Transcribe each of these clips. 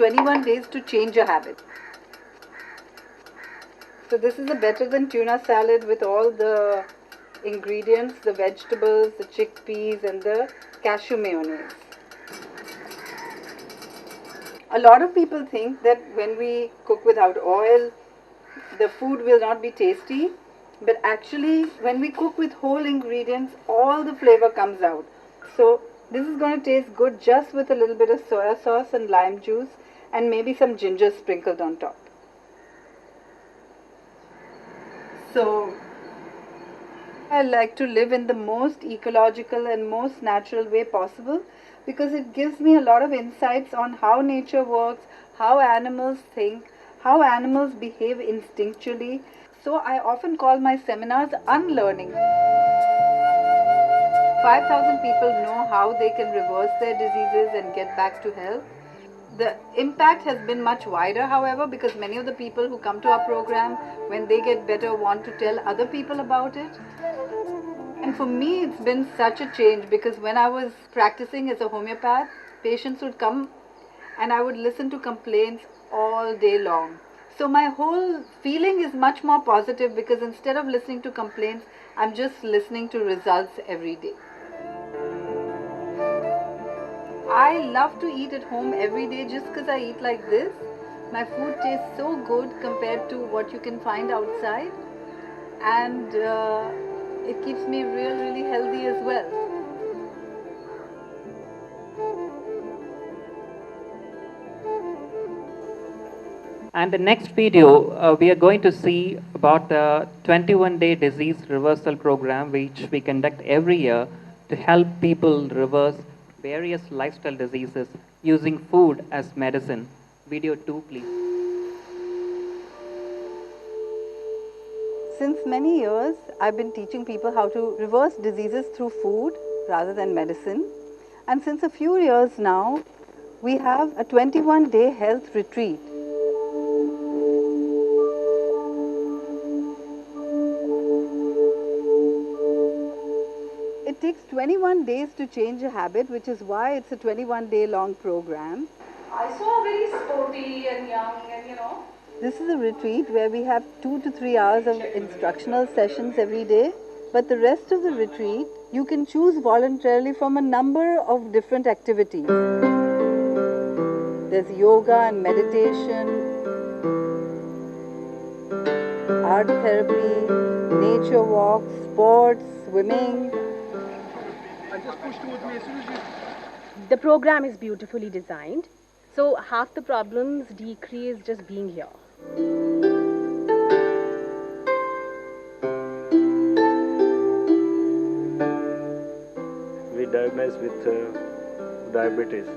21 days to change a habit. So this is a better than tuna salad with all the ingredients, the vegetables, the chickpeas and the cashew mayonnaise. A lot of people think that when we cook without oil, the food will not be tasty. But actually, when we cook with whole ingredients, all the flavor comes out. So this is going to taste good just with a little bit of soya sauce and lime juice and maybe some ginger sprinkled on top. So I like to live in the most ecological and most natural way possible because it gives me a lot of insights on how nature works, how animals think, how animals behave instinctually. So I often call my seminars unlearning. 5,000 people know how they can reverse their diseases and get back to health. The impact has been much wider, however, because many of the people who come to our program, when they get better, want to tell other people about it. And for me, it's been such a change because when I was practicing as a homeopath, patients would come and I would listen to complaints all day long. So my whole feeling is much more positive because instead of listening to complaints, I'm just listening to results every day. I love to eat at home every day just because I eat like this. My food tastes so good compared to what you can find outside, and it keeps me really healthy as well. And the next video, we are going to see about the 21-day disease reversal program, which we conduct every year to help people reverse various lifestyle diseases using food as medicine. Video 2, please. Since many years, I've been teaching people how to reverse diseases through food rather than medicine. And since a few years now, we have a 21-day health retreat. It takes 21 days to change a habit, which is why it's a 21-day long program. I saw very sporty and young and This is a retreat where we have 2 to 3 hours of instructional sessions every day. But the rest of the retreat, you can choose voluntarily from a number of different activities. There's yoga and meditation, art therapy, nature walks, sports, swimming. The program is beautifully designed, so half the problems decrease just being here. We diagnosed with diabetes,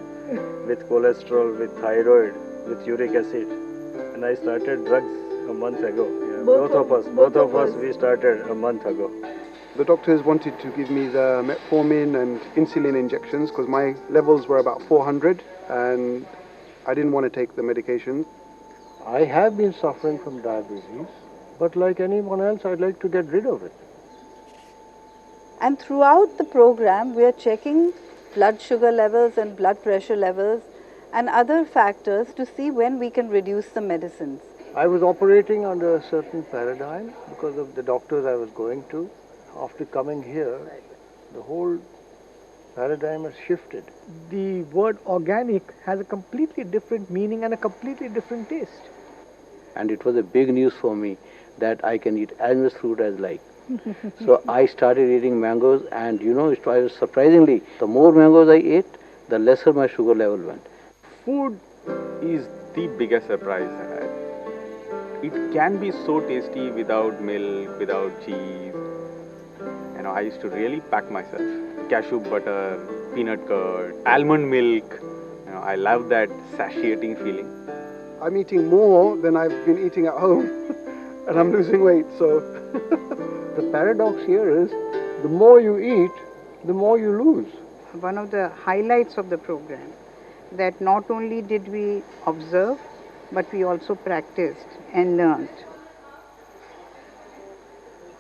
with cholesterol, with thyroid, with uric acid, and I started drugs a month ago. Yeah, both of us, we started a month ago. The doctors wanted to give me the metformin and insulin injections because my levels were about 400 and I didn't want to take the medication. I have been suffering from diabetes, but like anyone else, I'd like to get rid of it. And throughout the program, we are checking blood sugar levels and blood pressure levels and other factors to see when we can reduce the medicines. I was operating under a certain paradigm because of the doctors I was going to. After coming here, the whole paradigm has shifted. The word organic has a completely different meaning and a completely different taste. And it was a big news for me that I can eat as much fruit as like. So I started eating mangoes, and it was surprisingly, the more mangoes I ate, the lesser my sugar level went. Food is the biggest surprise I had. It can be so tasty without milk, without cheese. I used to really pack myself. Cashew butter, peanut curd, almond milk. I love that satiating feeling. I'm eating more than I've been eating at home and I'm losing weight, so. The paradox here is, the more you eat, the more you lose. One of the highlights of the program, that not only did we observe, but we also practiced and learned.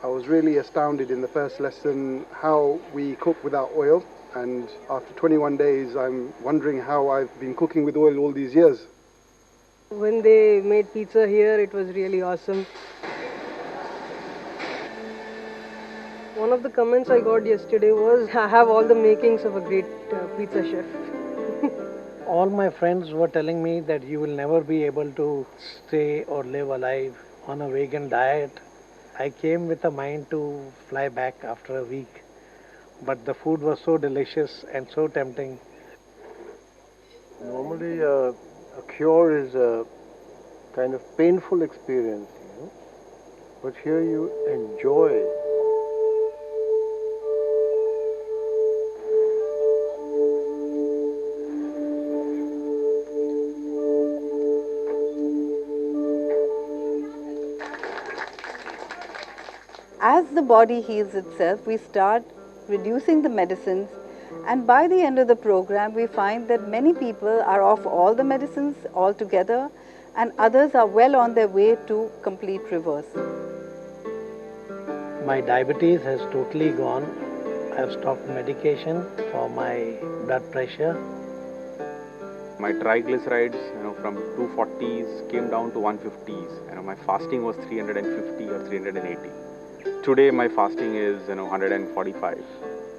I was really astounded in the first lesson how we cook without oil, and after 21 days I'm wondering how I've been cooking with oil all these years. When they made pizza here, it was really awesome. One of the comments I got yesterday was, I have all the makings of a great pizza chef. All my friends were telling me that you will never be able to stay or live alive on a vegan diet. I came with a mind to fly back after a week, but the food was so delicious and so tempting. Normally, a cure is a kind of painful experience, but here you enjoy. As the body heals itself, we start reducing the medicines, and by the end of the program, we find that many people are off all the medicines altogether, and others are well on their way to complete reverse. My diabetes has totally gone. I've stopped medication for my blood pressure. My triglycerides, from 240s came down to 150s. My fasting was 350 or 380. Today my fasting is 145.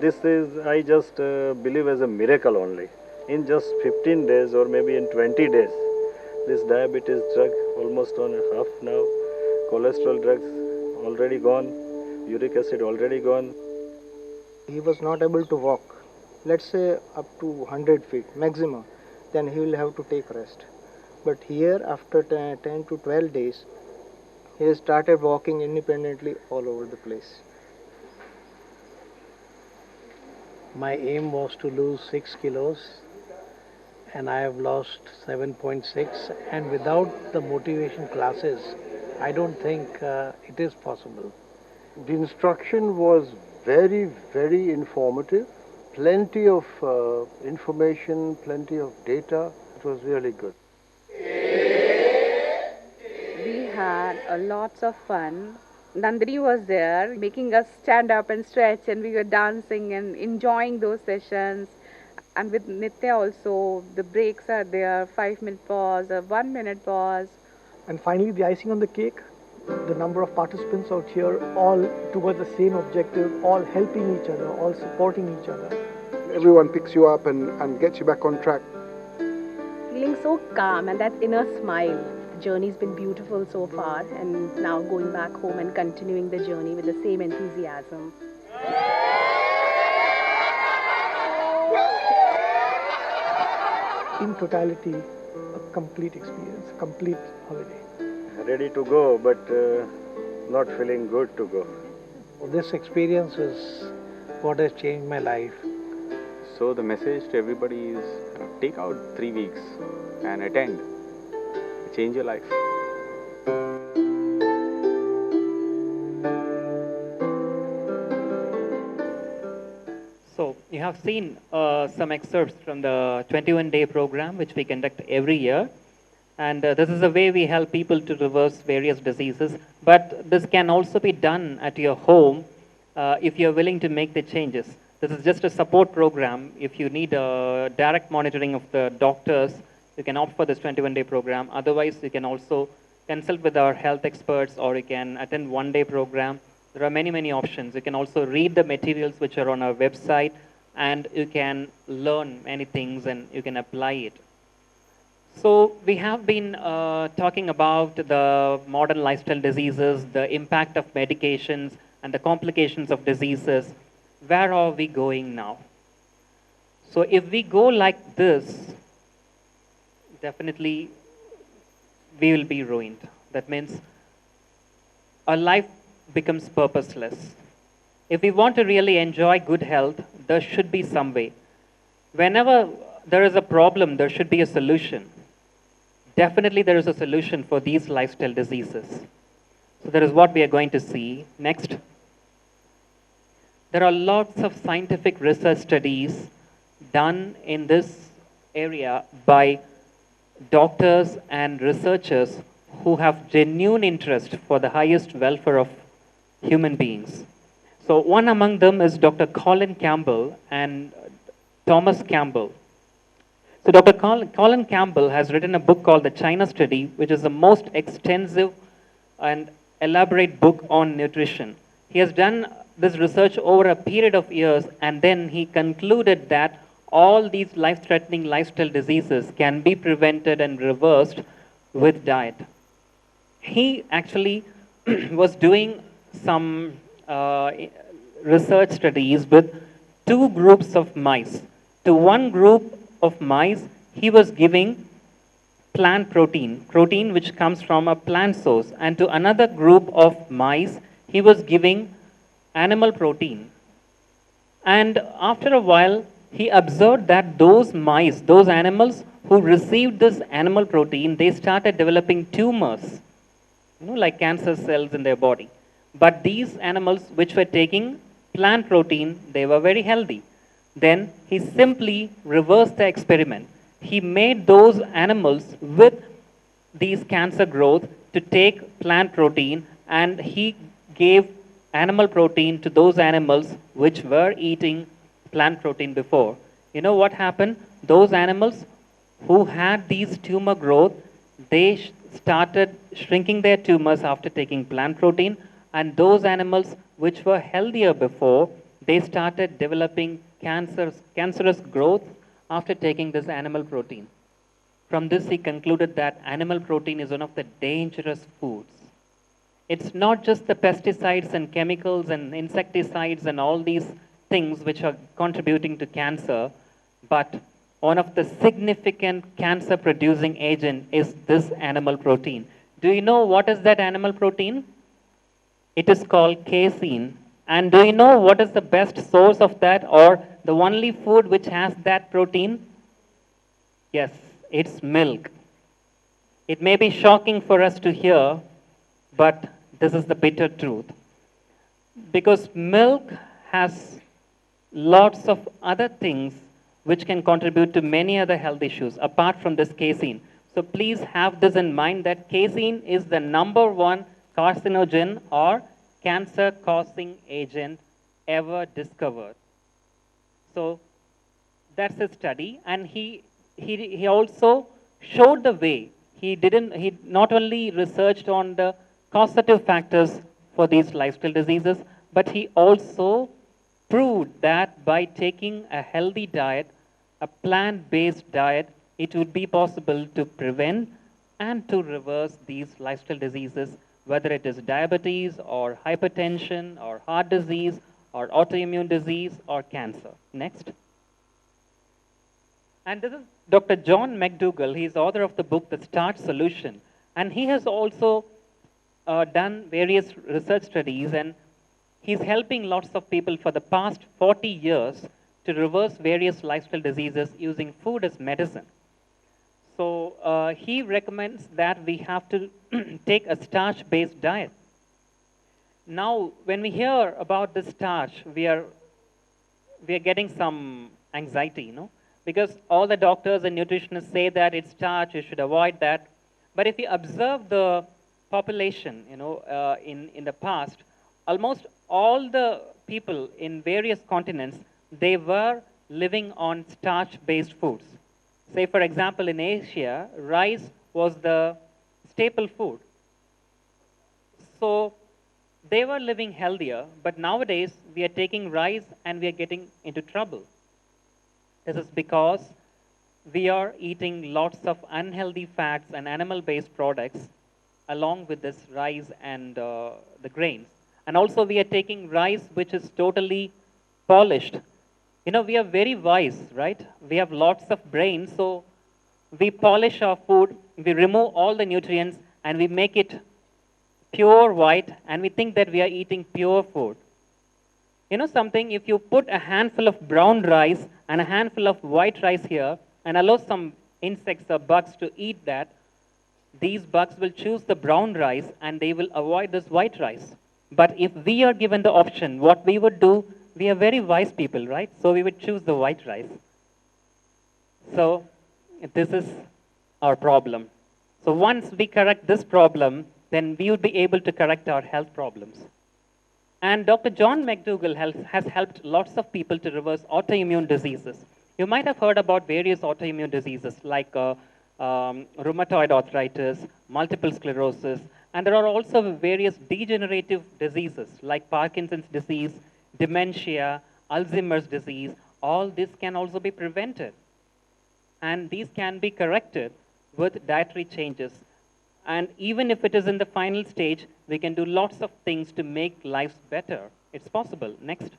This is, I just believe, as a miracle only. In just 15 days or maybe in 20 days, this diabetes drug almost on half now, cholesterol drugs already gone, uric acid already gone. He was not able to walk, let's say up to 100 feet maximum, then he will have to take rest. But here, after 10 to 12 days, he started walking independently all over the place. My aim was to lose 6 kilos and I have lost 7.6, and without the motivation classes, I don't think it is possible. The instruction was very, very informative. Plenty of information, plenty of data. It was really good. We had lots of fun. Nandini was there making us stand up and stretch, and we were dancing and enjoying those sessions. And with Nitya also, the breaks are there, 5-minute pause, a 1-minute pause. And finally, the icing on the cake, the number of participants out here, all towards the same objective, all helping each other, all supporting each other. Everyone picks you up and gets you back on track. Feeling so calm and that inner smile. The journey's been beautiful so far, and now going back home and continuing the journey with the same enthusiasm. In totality, a complete experience, a complete holiday. Ready to go, but not feeling good to go. This experience is what has changed my life. So the message to everybody is, take out 3 weeks and attend. Change your life. So you have seen some excerpts from the 21-day program which we conduct every year. And this is a way we help people to reverse various diseases. But this can also be done at your home if you're willing to make the changes. This is just a support program. If you need direct monitoring of the doctors, you can opt for this 21-day program. Otherwise, you can also consult with our health experts, or you can attend one-day program. There are many, many options. You can also read the materials which are on our website, and you can learn many things and you can apply it. So we have been talking about the modern lifestyle diseases, the impact of medications, and the complications of diseases. Where are we going now? So if we go like this, definitely we will be ruined. That means our life becomes purposeless. If we want to really enjoy good health, there should be some way. Whenever there is a problem, there should be a solution. Definitely there is a solution for these lifestyle diseases. So that is what we are going to see next. There are lots of scientific research studies done in this area by doctors and researchers who have genuine interest for the highest welfare of human beings. So one among them is Dr. Colin Campbell and Thomas Campbell. So Dr. Colin Campbell has written a book called The China Study, which is the most extensive and elaborate book on nutrition. He has done this research over a period of years, and then he concluded that all these life-threatening lifestyle diseases can be prevented and reversed with diet. He actually was doing some research studies with two groups of mice. To one group of mice, he was giving plant protein which comes from a plant source. And to another group of mice, he was giving animal protein. And after a while, he observed that those mice, those animals who received this animal protein, they started developing tumors, like cancer cells in their body. But these animals which were taking plant protein, they were very healthy. Then he simply reversed the experiment. He made those animals with these cancer growth to take plant protein, and he gave animal protein to those animals which were eating plant protein before. You know what happened? Those animals who had these tumor growth, they started shrinking their tumors after taking plant protein, and those animals which were healthier before, they started developing cancerous growth after taking this animal protein. From this, he concluded that animal protein is one of the dangerous foods. It's not just the pesticides and chemicals and insecticides and all these things which are contributing to cancer, but one of the significant cancer producing agent is this animal protein. Do you know what is that animal protein? It is called casein. And do you know what is the best source of that, or the only food which has that protein? Yes, it's milk. It may be shocking for us to hear, but this is the bitter truth. Because milk has lots of other things which can contribute to many other health issues apart from this casein. So please have this in mind that casein is the number one carcinogen or cancer-causing agent ever discovered. So that's his study, and he also showed the way. He not only researched on the causative factors for these lifestyle diseases, but he also proved that by taking a healthy diet, a plant-based diet, it would be possible to prevent and to reverse these lifestyle diseases, whether it is diabetes or hypertension or heart disease or autoimmune disease or cancer. Next. And this is Dr. John McDougall. He's author of the book, The Starch Solution. And he has also done various research studies, and he's helping lots of people for the past 40 years to reverse various lifestyle diseases using food as medicine. So he recommends that we have to take a starch-based diet. Now, when we hear about this starch, we are getting some anxiety, because all the doctors and nutritionists say that it's starch, you should avoid that. But if you observe the population, in the past, almost all the people in various continents, they were living on starch-based foods. Say, for example, in Asia, rice was the staple food. So they were living healthier, but nowadays we are taking rice and we are getting into trouble. This is because we are eating lots of unhealthy fats and animal-based products along with this rice and the grains. And also we are taking rice which is totally polished. We are very wise, right? We have lots of brains, so we polish our food, we remove all the nutrients, and we make it pure white, and we think that we are eating pure food. You know something, if you put a handful of brown rice and a handful of white rice here, and allow some insects or bugs to eat that, these bugs will choose the brown rice and they will avoid this white rice. But if we are given the option, what we would do, we are very wise people, right? So we would choose the white rice. So this is our problem. So once we correct this problem, then we would be able to correct our health problems. And Dr. John McDougall has helped lots of people to reverse autoimmune diseases. You might have heard about various autoimmune diseases like rheumatoid arthritis, multiple sclerosis, and there are also various degenerative diseases like Parkinson's disease, dementia, Alzheimer's disease. All this can also be prevented. And these can be corrected with dietary changes. And even if it is in the final stage, we can do lots of things to make lives better. It's possible. Next.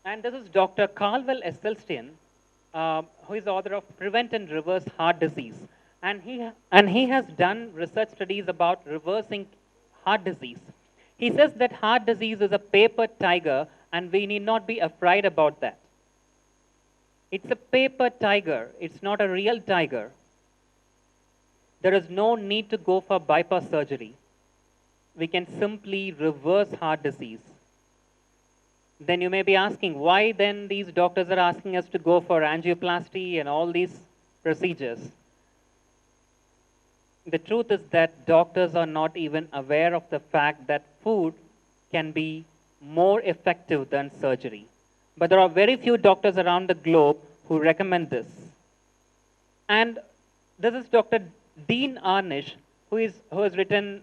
And this is Dr. Caldwell Esselstyn, who is the author of Prevent and Reverse Heart Disease. And he has done research studies about reversing heart disease. He says that heart disease is a paper tiger, and we need not be afraid about that. It's a paper tiger. It's not a real tiger. There is no need to go for bypass surgery. We can simply reverse heart disease. Then you may be asking, why then these doctors are asking us to go for angioplasty and all these procedures? The truth is that doctors are not even aware of the fact that food can be more effective than surgery. But there are very few doctors around the globe who recommend this. And this is Dr. Dean Ornish, who has written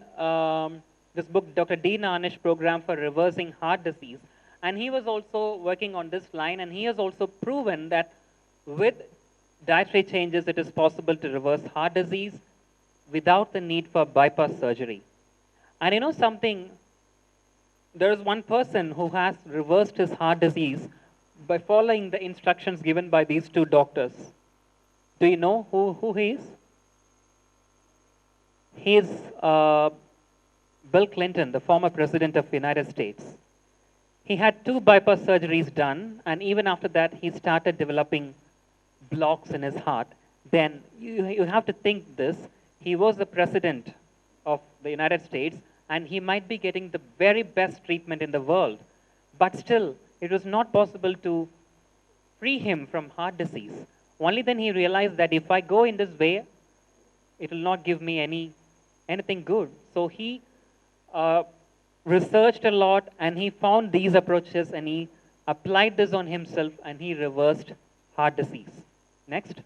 this book, Dr. Dean Ornish Program for Reversing Heart Disease. And he was also working on this line, and he has also proven that with dietary changes, it is possible to reverse heart disease without the need for bypass surgery. And you know something, there is one person who has reversed his heart disease by following the instructions given by these two doctors. Do you know who he is? He is Bill Clinton, the former president of the United States. He had 2 bypass surgeries done, and even after that, he started developing blocks in his heart. Then you have to think this. He was the president of the United States, and he might be getting the very best treatment in the world. But still, it was not possible to free him from heart disease. Only then he realized that if I go in this way, it will not give me anything good. So he researched a lot, and he found these approaches, and he applied this on himself, and he reversed heart disease. Next.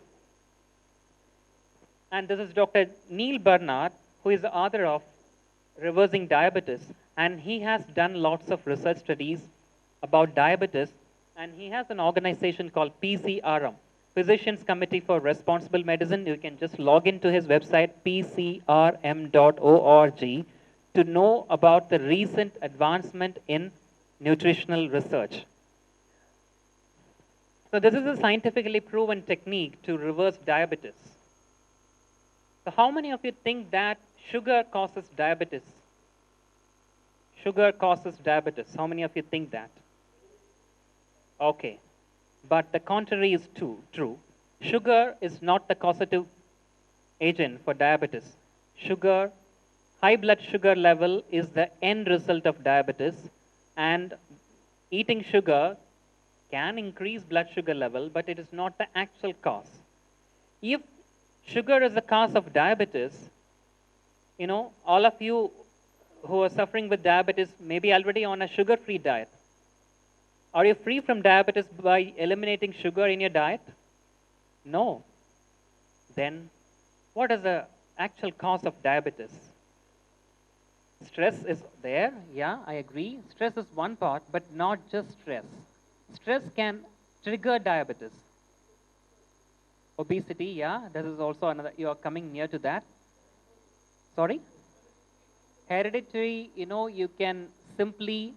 And this is Dr. Neal Barnard, who is the author of Reversing Diabetes, and he has done lots of research studies about diabetes, and he has an organization called PCRM, Physicians Committee for Responsible Medicine. You can just log into his website, pcrm.org, to know about the recent advancement in nutritional research. So this is a scientifically proven technique to reverse diabetes. So how many of you think that sugar causes diabetes? Sugar causes diabetes. How many of you think that? Okay. But the contrary is true. Sugar is not the causative agent for diabetes. High blood sugar level is the end result of diabetes, and eating sugar can increase blood sugar level, but it is not the actual cause. If sugar is the cause of diabetes, you know, all of you who are suffering with diabetes may be already on a sugar-free diet. Are you free from diabetes by eliminating sugar in your diet? No. Then what is the actual cause of diabetes? Stress is there, yeah, I agree. Stress is one part, but not just stress. Stress can trigger diabetes. Obesity, yeah, this is also another, you are coming near to that. Sorry? Hereditary, you know, you can simply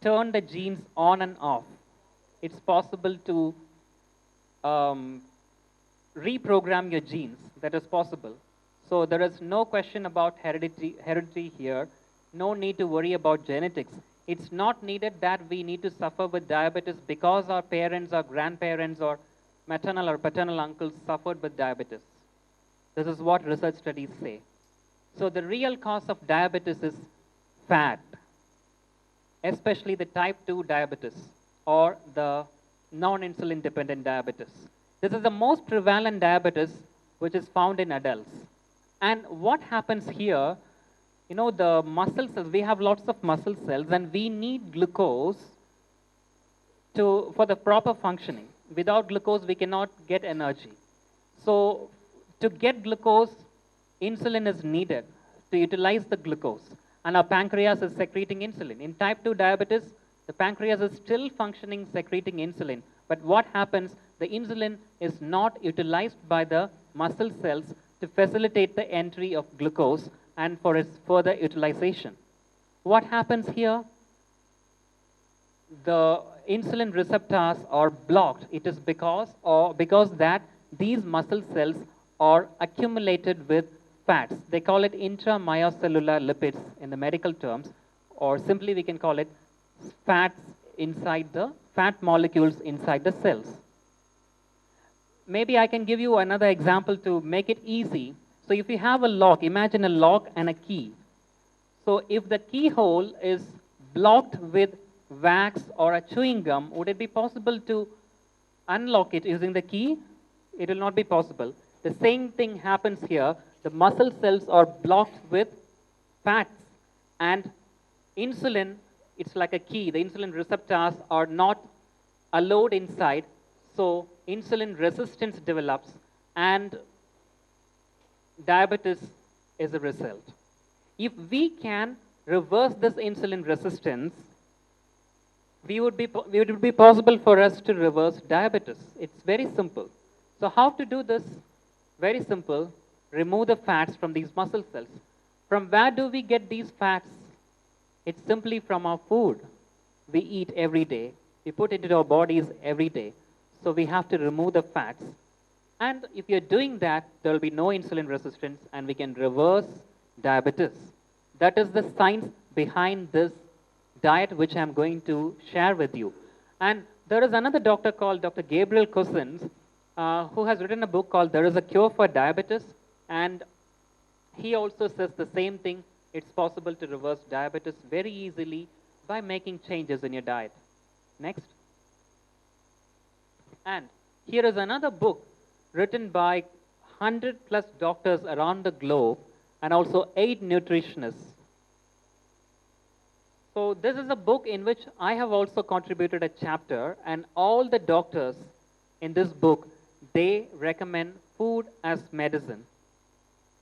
turn the genes on and off. It's possible to reprogram your genes. That is possible. So there is no question about heredity here. No need to worry about genetics. It's not needed that we need to suffer with diabetes because our parents or grandparents or maternal or paternal uncles suffered with diabetes. This is what research studies say. So the real cause of diabetes is fat, especially the type 2 diabetes or the non-insulin dependent diabetes. This is the most prevalent diabetes which is found in adults. And what happens here, you know, the muscle cells, we have lots of muscle cells, and we need glucose for the proper functioning. without glucose, we cannot get energy. So to get glucose, insulin is needed to utilize the glucose. And our pancreas is secreting insulin. In type 2 diabetes, the pancreas is still functioning, secreting insulin. But what happens, the insulin is not utilized by the muscle cells to facilitate the entry of glucose and for its further utilization. What happens here? The insulin receptors are blocked. It is because that these muscle cells are accumulated with fats. They call it intramyocellular lipids in the medical terms, or simply we can call it fats inside the fat molecules inside the cells. Maybe I can give you another example to make it easy. So if you have a lock, imagine a lock and a key. So if the keyhole is blocked with wax or a chewing gum, would it be possible to unlock it using the key? It will not be possible. The same thing happens here. The muscle cells are blocked with fats, and insulin, it's like a key. The insulin receptors are not allowed inside, so insulin resistance develops, and diabetes is a result. If we can reverse this insulin resistance, it would be possible for us to reverse diabetes. It's very simple. So how to do this? Very simple. Remove the fats from these muscle cells. From where do we get these fats? It's simply from our food. We eat every day. We put it into our bodies every day. So we have to remove the fats. And if you're doing that, there will be no insulin resistance and we can reverse diabetes. That is the science behind this diet which I'm going to share with you. And there is another doctor called Dr. Gabriel Cousins who has written a book called There is a Cure for Diabetes, and he also says the same thing. It's possible to reverse diabetes very easily by making changes in your diet. Next. And here is another book written by 100+ doctors around the globe and also 8 nutritionists. So this is a book in which I have also contributed a chapter, and all the doctors in this book, they recommend food as medicine.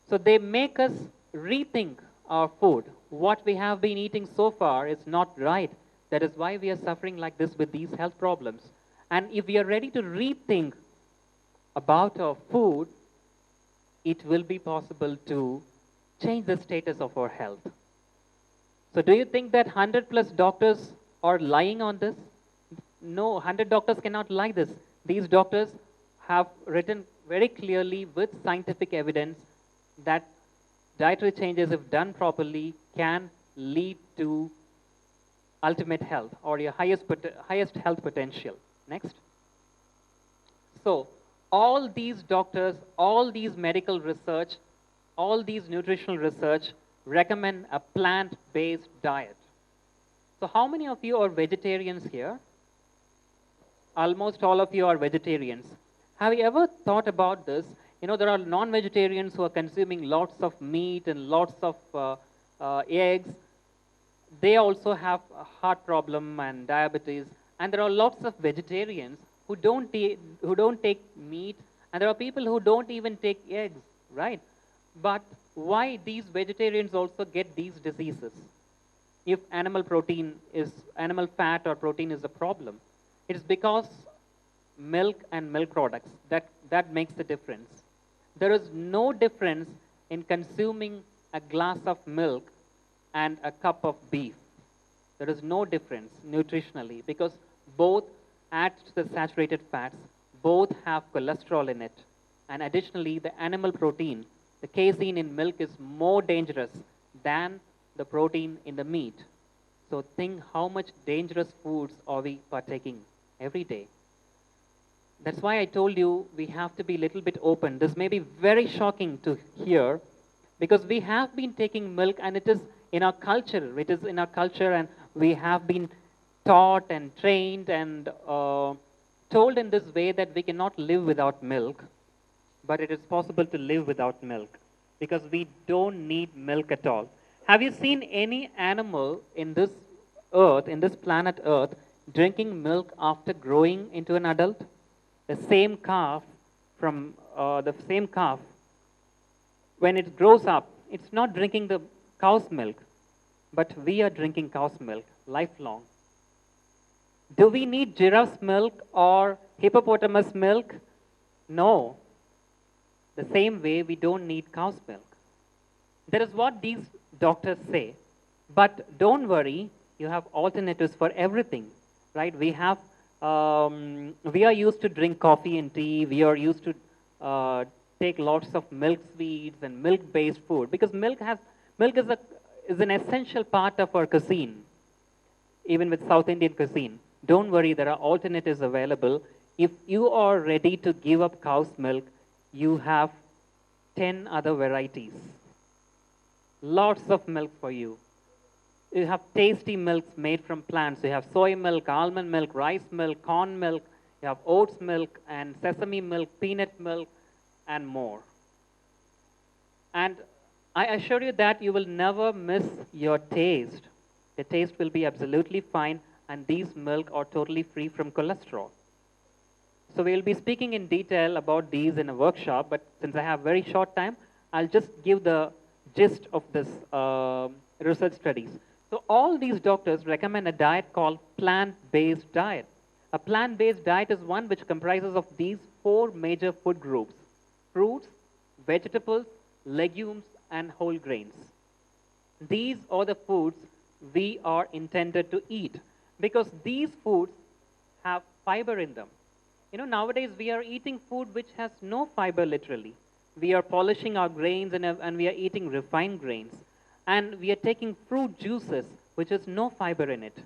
So they make us rethink our food. What we have been eating so far is not right. That is why we are suffering like this with these health problems. And if we are ready to rethink about our food, it will be possible to change the status of our health. So do you think that 100+ doctors are lying on this? No, 100 doctors cannot lie this. These doctors have written very clearly with scientific evidence that dietary changes, if done properly, can lead to ultimate health or your highest health potential. Next. So all these doctors, all these medical research, all these nutritional research recommend a plant-based diet. So how many of you are vegetarians here? Almost all of you are vegetarians. Have you ever thought about this? You know, there are non-vegetarians who are consuming lots of meat and lots of eggs. They also have a heart problem and diabetes. And there are lots of vegetarians who don't take meat, and there are people who don't even take eggs, right? But why these vegetarians also get these diseases? If animal fat or protein is a problem, it is because milk and milk products, that makes the difference. There is no difference in consuming a glass of milk and a cup of beef. There is no difference nutritionally because both add to the saturated fats, both have cholesterol in it, and additionally the animal protein, the casein in milk, is more dangerous than the protein in the meat. So think how much dangerous foods are we partaking every day. That's why I told you we have to be a little bit open. This may be very shocking to hear because we have been taking milk and it is in our culture. It is in our culture and we have been taught and trained and told in this way that we cannot live without milk. But it is possible to live without milk because we don't need milk at all. Have you seen any animal in this earth, in this planet Earth, drinking milk after growing into an adult? the same calf when it grows up, it's not drinking the cow's milk, but we are drinking cow's milk lifelong. Do we need giraffe's milk or hippopotamus milk? No. The same way we don't need cow's milk. That is what these doctors say. But don't worry, you have alternatives for everything, right? We are used to drink coffee and tea. We are used to take lots of milk sweets and milk-based food because milk is an essential part of our cuisine, even with South Indian cuisine. Don't worry, there are alternatives available. If you are ready to give up cow's milk, you have 10 other varieties. Lots of milk for you. You have tasty milks made from plants. You have soy milk, almond milk, rice milk, corn milk. You have oats milk and sesame milk, peanut milk, and more. And I assure you that you will never miss your taste. The taste will be absolutely fine, and these milk are totally free from cholesterol. So we'll be speaking in detail about these in a workshop, but since I have very short time, I'll just give the gist of this research studies. So all these doctors recommend a diet called plant-based diet. A plant-based diet is one which comprises of these 4 major food groups: fruits, vegetables, legumes, and whole grains. These are the foods we are intended to eat because these foods have fiber in them. You know, nowadays we are eating food which has no fiber literally. We are polishing our grains and we are eating refined grains. And we are taking fruit juices which has no fiber in it.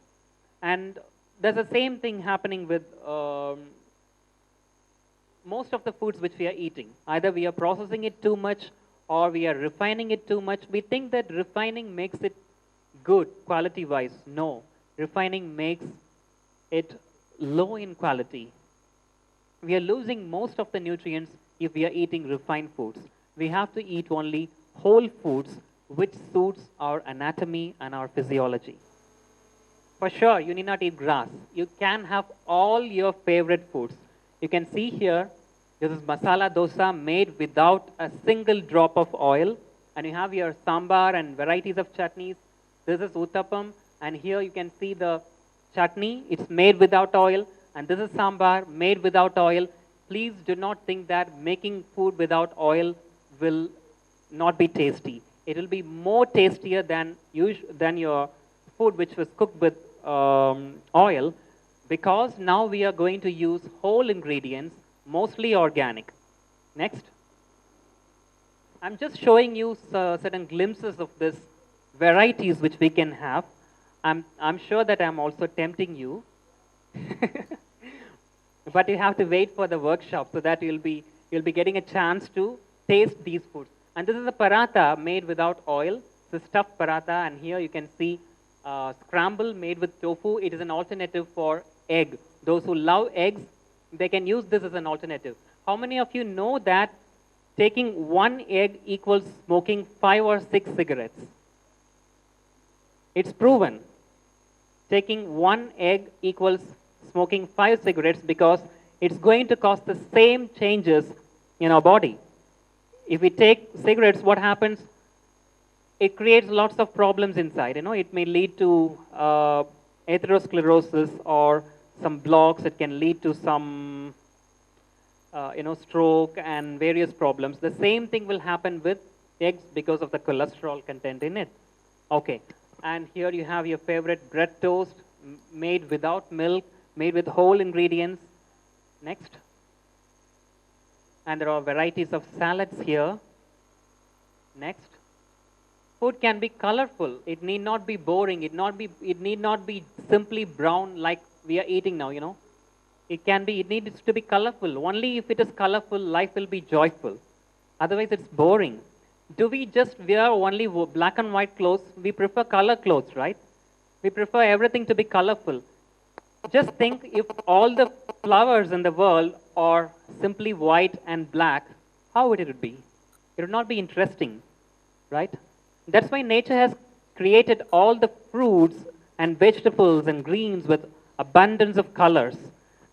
And there's the same thing happening with most of the foods which we are eating. Either we are processing it too much or we are refining it too much. We think that refining makes it good quality-wise. No, refining makes it low in quality. We are losing most of the nutrients if we are eating refined foods. We have to eat only whole foods which suits our anatomy and our physiology. For sure, you need not eat grass. You can have all your favorite foods. You can see here, this is masala dosa made without a single drop of oil. And you have your sambar and varieties of chutneys. This is uttapam. And here you can see the chutney. It's made without oil. And this is sambar made without oil. Please do not think that making food without oil will not be tasty. It will be more tastier than your food which was cooked with oil, because now we are going to use whole ingredients, mostly organic. Next. I'm just showing you certain glimpses of this varieties which we can have. I'm sure that I'm also tempting you. But you have to wait for the workshop so that you'll be getting a chance to taste these foods. And this is a paratha made without oil. It's a stuffed paratha, and here you can see scramble made with tofu. It is an alternative for egg. Those who love eggs, they can use this as an alternative. How many of you know that taking 1 egg equals smoking 5 or 6 cigarettes? It's proven. Taking 1 egg equals smoking 5 cigarettes because it's going to cause the same changes in our body. If we take cigarettes, what happens? It creates lots of problems inside. You know, it may lead to atherosclerosis or some blocks. It can lead to some, stroke and various problems. The same thing will happen with eggs because of the cholesterol content in it. Okay, and here you have your favorite bread toast made without milk, made with whole ingredients. Next. And there are varieties of salads here. Next. Food can be colorful. It need not be boring. It need not be simply brown like we are eating now, you know. It needs to be colorful. Only if it is colorful, life will be joyful. Otherwise, it's boring. Do we just wear only black and white clothes? We prefer color clothes, right? We prefer everything to be colorful. Just think, if all the flowers in the world are simply white and black, how would it be? It would not be interesting, right? That's why nature has created all the fruits and vegetables and greens with abundance of colors.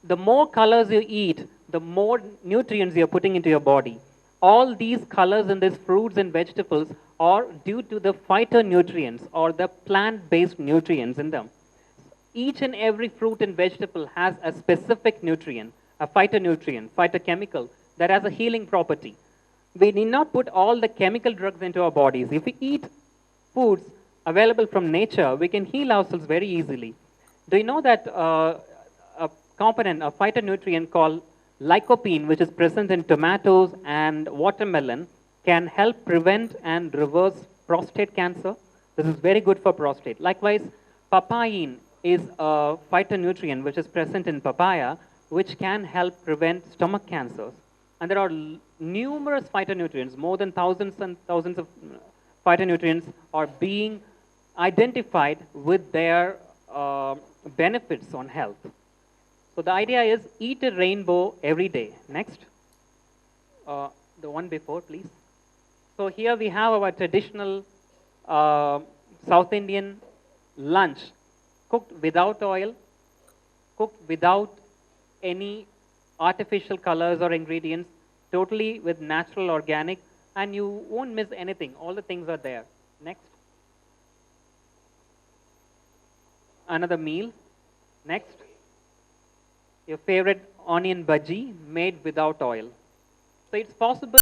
The more colors you eat, the more nutrients you're putting into your body. All these colors in these fruits and vegetables are due to the phytonutrients or the plant-based nutrients in them. Each and every fruit and vegetable has a specific nutrient, a phytonutrient, phytochemical, that has a healing property. We need not put all the chemical drugs into our bodies. If we eat foods available from nature, we can heal ourselves very easily. Do you know that a component, a phytonutrient called lycopene, which is present in tomatoes and watermelon, can help prevent and reverse prostate cancer? This is very good for prostate. Likewise, papain is a phytonutrient which is present in papaya, which can help prevent stomach cancers. And there are numerous phytonutrients, more than thousands and thousands of phytonutrients are being identified with their benefits on health. So the idea is eat a rainbow every day. Next. The one before, please. So here we have our traditional South Indian lunch, cooked without oil, cooked without any artificial colors or ingredients, totally with natural organic, and you won't miss anything. All the things are there. Next. Another meal. Next. Your favorite onion bhaji made without oil. So it's possible